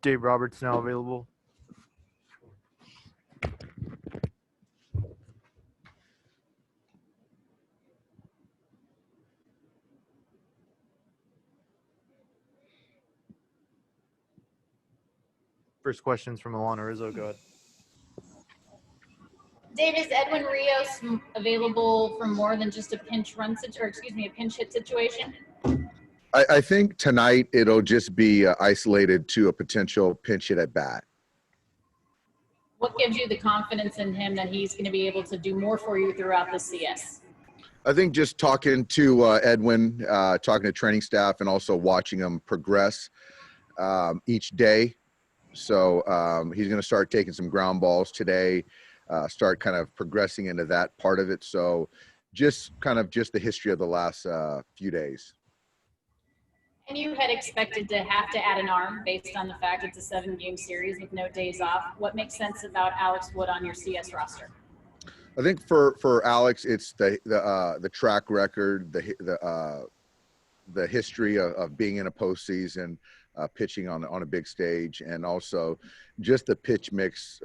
Dave Roberts now available. First question's from Alanna Rizzo. Go ahead. Dave, is Edwin Rios available for more than just a pinch hit situation? I think tonight it'll just be isolated to a potential pinch hit at bat. What gives you the confidence in him that he's going to be able to do more for you throughout the CS? I think just talking to Edwin, talking to training staff, and also watching him progress each day. So he's going to start taking some ground balls today, start kind of progressing into that part of it. So just the history of the last few days. And you had expected to have to add an arm based on the fact it's a 7-game series with no days off. What makes sense about Alex Wood on your CS roster? I think for Alex, it's the track record, the history of being in a postseason, pitching on a big stage, and also just the pitch mix,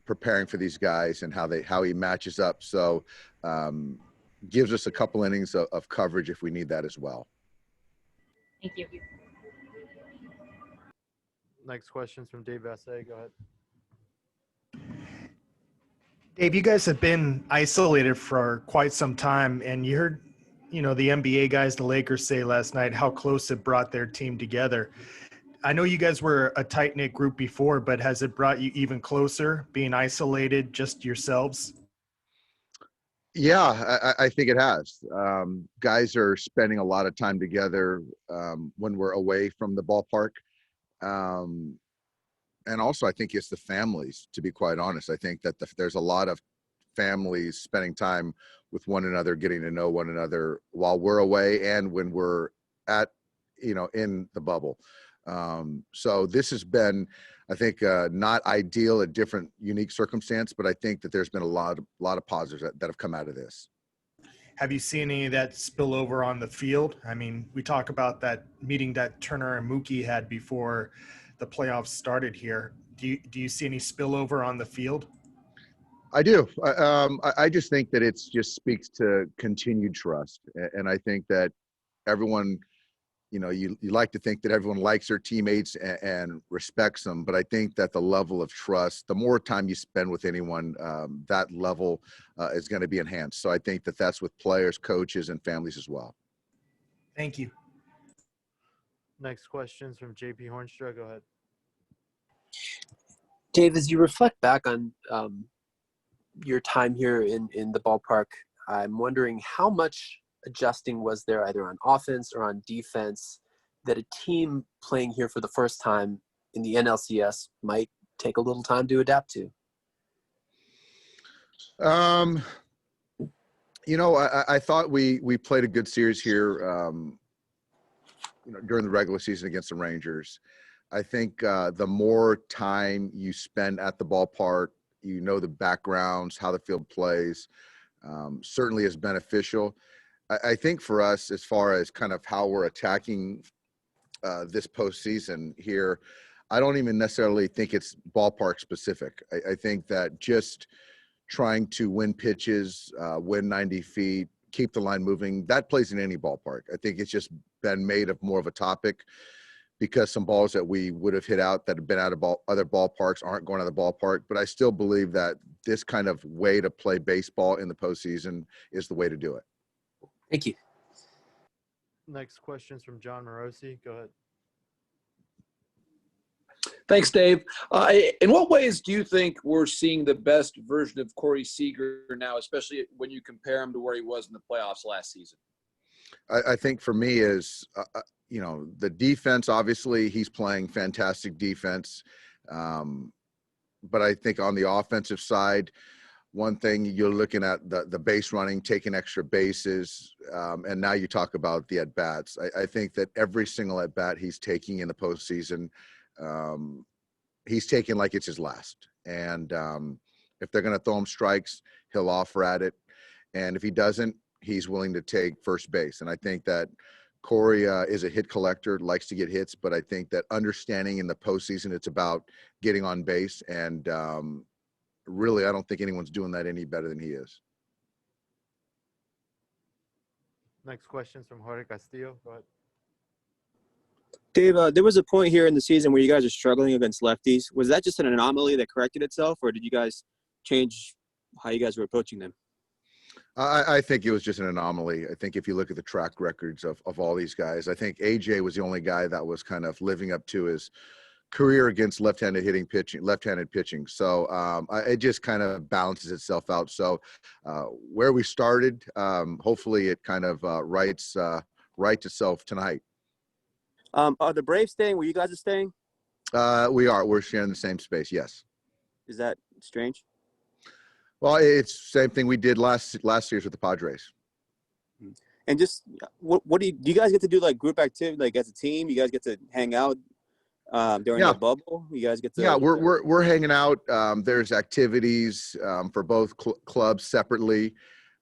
preparing for these guys and how he matches up. So gives us a couple innings of coverage if we need that as well. Thank you. Next question's from Dave Vassay. Go ahead. Dave, you guys have been isolated for quite some time, and you heard, the NBA guys, the Lakers, say last night how close it brought their team together. I know you guys were a tight-knit group before, but has it brought you even closer, being isolated, just yourselves? Yeah, I think it has. Guys are spending a lot of time together when we're away from the ballpark. And also, I think it's the families, to be quite honest. I think that there's a lot of families spending time with one another, getting to know one another while we're away and when we're in the bubble. So this has been, I think, not ideal, a different, unique circumstance, but I think that there's been a lot of positives that have come out of this. Have you seen any of that spill over on the field? I mean, we talk about that meeting that Turner and Mookie had before the playoffs started here. Do you see any spillover on the field? I do. I just think that it just speaks to continued trust. And I think that everyone, you like to think that everyone likes their teammates and respects them. But I think that the level of trust, the more time you spend with anyone, that level is going to be enhanced. So I think that that's with players, coaches, and families as well. Thank you. Next question's from JP Hoornstra. Go ahead. Dave, as you reflect back on your time here in the ballpark, I'm wondering how much adjusting was there either on offense or on defense that a team playing here for the first time in the NLCS might take a little time to adapt to? I thought we played a good series here, during the regular season against the Rangers. I think the more time you spend at the ballpark, the backgrounds, how the field plays, certainly is beneficial. I think for us, as far as kind of how we're attacking this postseason here, I don't even necessarily think it's ballpark specific. I think that just trying to win pitches, win 90 feet, keep the line moving, that plays in any ballpark. I think it's just been made of more of a topic because some balls that we would have hit out that have been out of other ballparks aren't going to the ballpark. But I still believe that this kind of way to play baseball in the postseason is the way to do it. Thank you. Next question's from Jon Morosi. Go ahead. Thanks, Dave. In what ways do you think we're seeing the best version of Corey Seager now, especially when you compare him to where he was in the playoffs last season? I think for me is, the defense, obviously he's playing fantastic defense. But I think on the offensive side, one thing you're looking at the base running, taking extra bases, and now you talk about the at-bats. I think that every single at-bat he's taking in the postseason, he's taking like it's his last. And if they're going to throw him strikes, he'll offer at it. And if he doesn't, he's willing to take first base. And I think that Corey is a hit collector, likes to get hits, but I think that understanding in the postseason, it's about getting on base. And really, I don't think anyone's doing that any better than he is. Next question's from Jorge Castillo. Go ahead. Dave, there was a point here in the season where you guys are struggling against lefties. Was that just an anomaly that corrected itself, or did you guys change how you guys were approaching them? I think it was just an anomaly. I think if you look at the track records of all these guys, I think AJ was the only guy that was kind of living up to his career against left-handed pitching. So it just kind of balances itself out. So where we started, hopefully it kind of rights itself tonight. Are the Braves staying where you guys are staying? We are. We're sharing the same space. Yes. Is that strange? Well, it's the same thing we did last year's with the Padres. And just what do you guys get to do, like group activity, like as a team? You guys get to hang out during the bubble? You guys get to? Yeah, we're hanging out. There's activities for both clubs separately.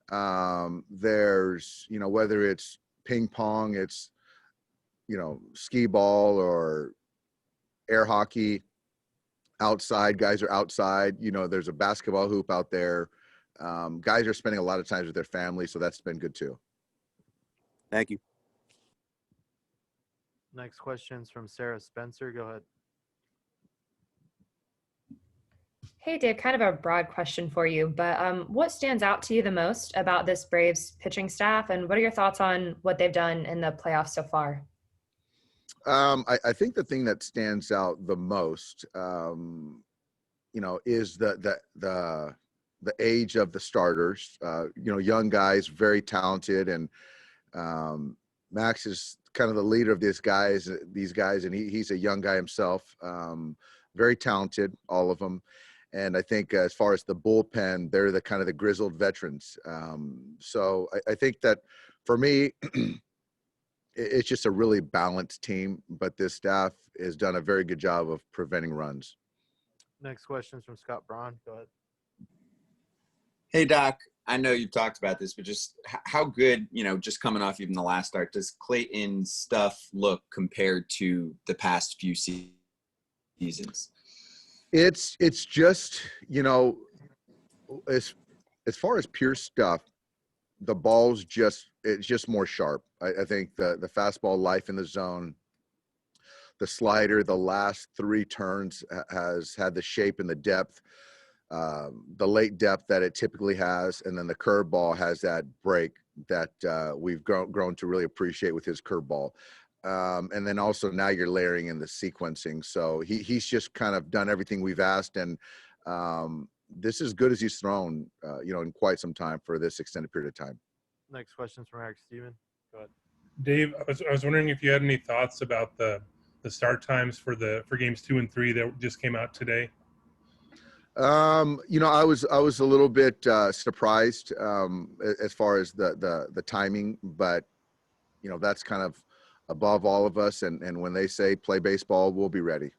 There's whether it's ping pong, it's skee ball or air hockey. Outside, guys are outside. There's a basketball hoop out there. Guys are spending a lot of time with their family, so that's been good too. Thank you. Next question's from Sarah Spencer. Go ahead. Hey, Dave, kind of a broad question for you, but what stands out to you the most about this Braves pitching staff, and what are your thoughts on what they've done in the playoffs so far? I think the thing that stands out the most, is the age of the starters. Young guys, very talented, and Max is kind of the leader of these guys, and he's a young guy himself. Very talented, all of them. And I think as far as the bullpen, they're the kind of the grizzled veterans. So I think that for me, it's just a really balanced team, but this staff has done a very good job of preventing runs. Next question is from Scott Braun. Go ahead. Hey, Doc, I know you've talked about this, but just how good, just coming off even the last start, does Clayton's stuff look compared to the past few seasons? It's just, as far as pure stuff, the ball's it's just more sharp. I think the fastball life in the zone, the slider, the last 3 turns has had the shape and the depth, the late depth that it typically has. And then the curveball has that break that we've grown to really appreciate with his curveball. And then also now you're layering in the sequencing. So he's just kind of done everything we've asked. And this is as good as he's thrown, in quite some time for this extended period of time. Next question is from Eric Steven. Go ahead. Dave, I was wondering if you had any thoughts about the start times for games 2 and 3 that just came out today. I was a little bit surprised as far as the timing, but that's kind of above all of us. And when they say play baseball, we'll be ready.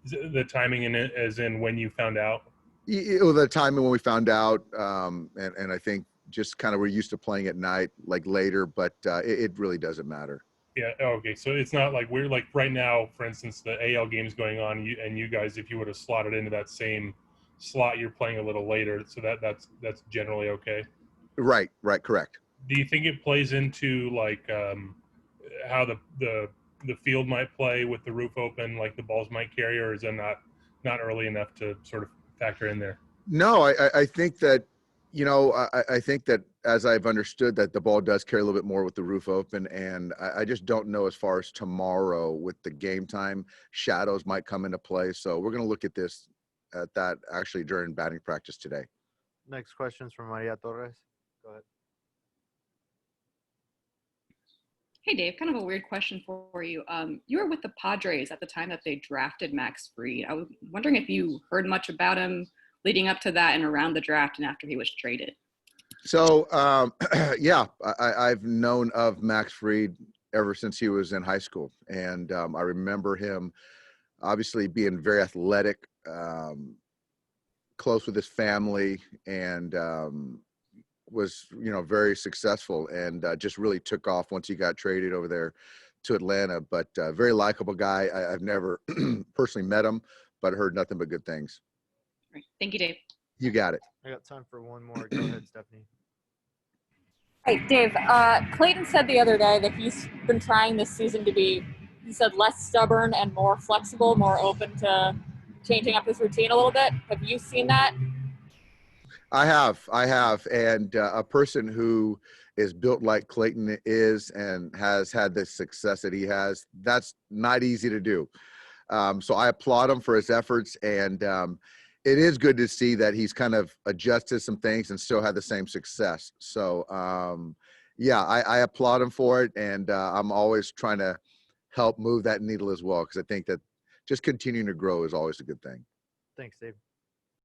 Is it the timing in it, as in when you found out? The timing when we found out, and I think just kind of we're used to playing at night, like later, but it really doesn't matter. Yeah. Okay. So it's not like we're like right now, for instance, the AL game's going on, you guys, if you would have slotted into that same slot, you're playing a little later. So that's generally okay. Right. Correct. Do you think it plays into like how the field might play with the roof open, like the balls might carry, or is that not early enough to sort of factor in there? No, I think that, I think that as I've understood that the ball does carry a little bit more with the roof open, and I just don't know as far as tomorrow with the game time, shadows might come into play. So we're going to look at that actually during batting practice today. Next question is from Maria Torres. Go ahead. Hey, Dave, kind of a weird question for you. You were with the Padres at the time that they drafted Max Fried. I was wondering if you heard much about him leading up to that and around the draft and after he was traded. So, yeah, I've known of Max Fried ever since he was in high school. And I remember him obviously being very athletic, close with his family, and was, very successful and just really took off once he got traded over there to Atlanta. But very likable guy. I've never personally met him, but heard nothing but good things. Great. Thank you, Dave. You got it. I got time for one more. Go ahead, Stephanie. Hey, Dave. Clayton said the other day that he's been trying this season to be, he said, less stubborn and more flexible, more open to changing up his routine a little bit. Have you seen that? I have. And a person who is built like Clayton is and has had the success that he has, that's not easy to do. So I applaud him for his efforts. And it is good to see that he's kind of adjusted some things and still had the same success. So, I applaud him for it. And I'm always trying to help move that needle as well, because I think that just continuing to grow is always a good thing. Thanks, Dave.